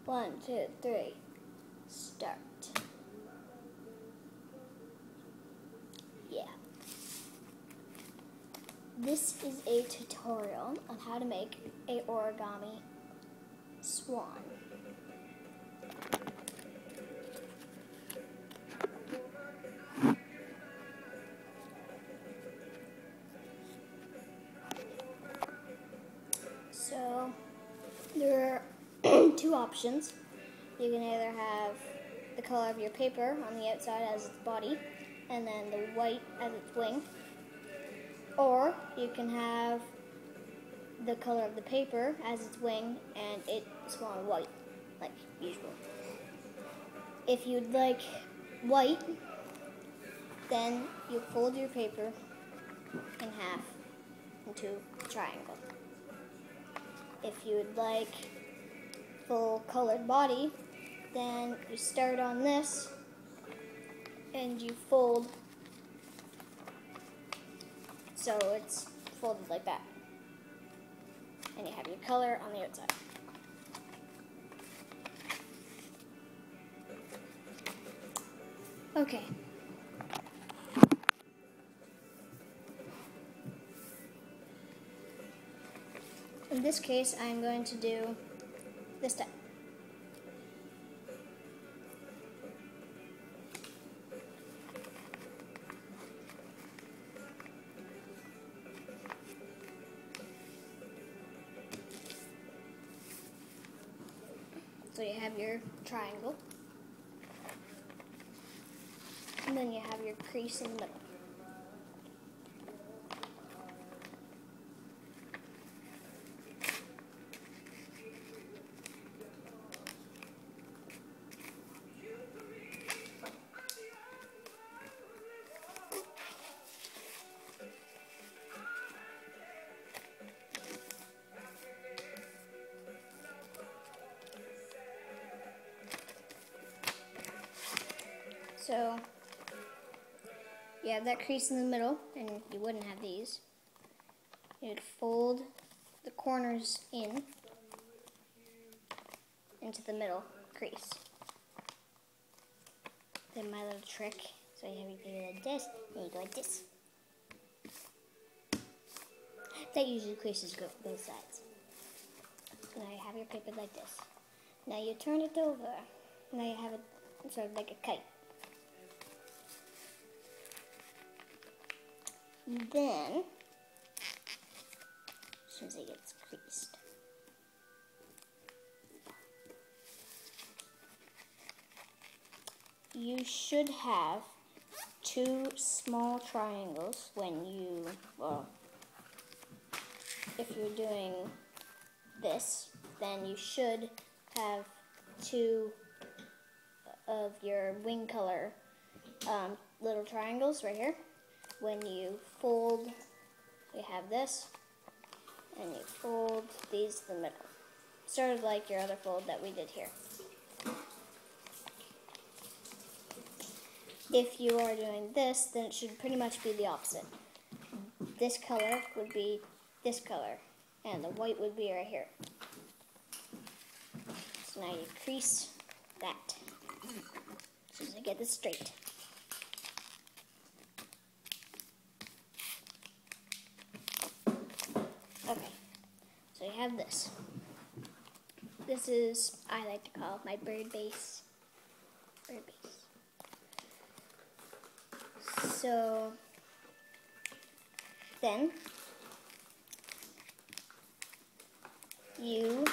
1, 2, 3, start. Yeah. This is a tutorial on how to make a origami swan. So there are two options. You can either have the color of your paper on the outside as its body and then the white as its wing, or you can have the color of the paper as its wing and its swan white, like usual. If you'd like white, then you fold your paper in half into a triangle. If you'd like full colored body, then you start on this and you fold so it's folded like that. And you have your color on the outside. Okay. In this case, I'm going to do this step. So you have your triangle, and then you have your crease in the middle. So you have that crease in the middle, and you wouldn't have these. You'd fold the corners into the middle crease. Then my little trick, so you have your paper like this, and you go like this. That usually creases both sides. So now you have your paper like this. Now you turn it over. Now you have it sort of like a kite. Then, as soon as it gets creased, you should have two small triangles when you, well, if you're doing this, then you should have two of your wing color little triangles right here. When you fold, you have this, and you fold these to the middle. Sort of like your other fold that we did here. If you are doing this, then it should pretty much be the opposite. This color would be this color, and the white would be right here. So now you crease that, so to get this straight. Okay, so you have this. This is, I like to call my bird base. Bird base. So, then, you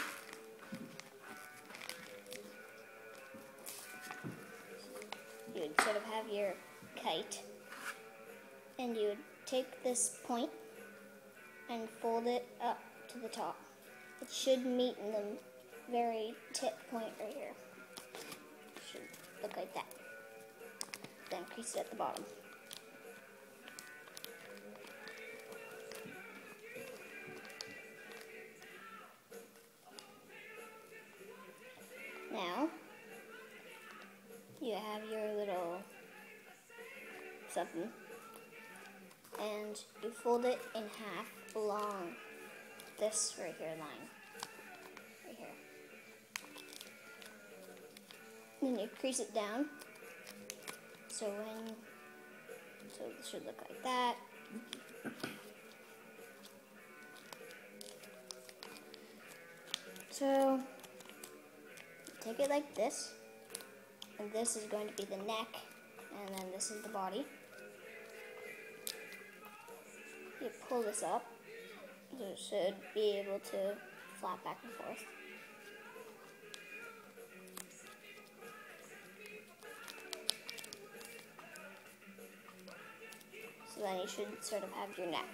would sort of have your kite, and you would take this point and fold it up to the top. It should meet in the very tip point right here. It should look like that. Then crease it at the bottom. Now, you have your little something, and you fold it in half along this right here line. Right here. Then you crease it down. So this should look like that. So take it like this, and this is going to be the neck, and then this is the body. You pull this up, so it should be able to flap back and forth. So then you should sort of have your neck.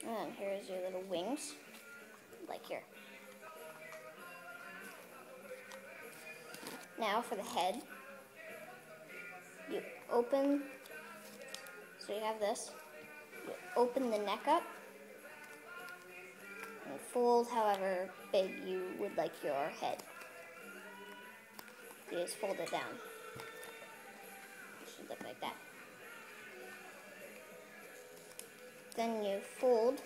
And then here's your little wings, like here. Now for the head, you open, so you have this, you open the neck up, and fold however big you would like your head. You just fold it down. It should look like that. Then you fold,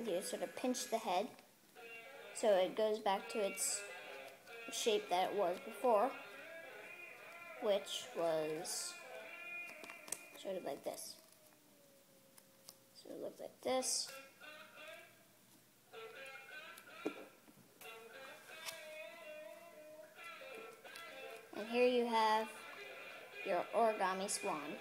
you sort of pinch the head so it goes back to its shape that it was before, which was sort of like this. So it looks like this. And here you have your origami swan.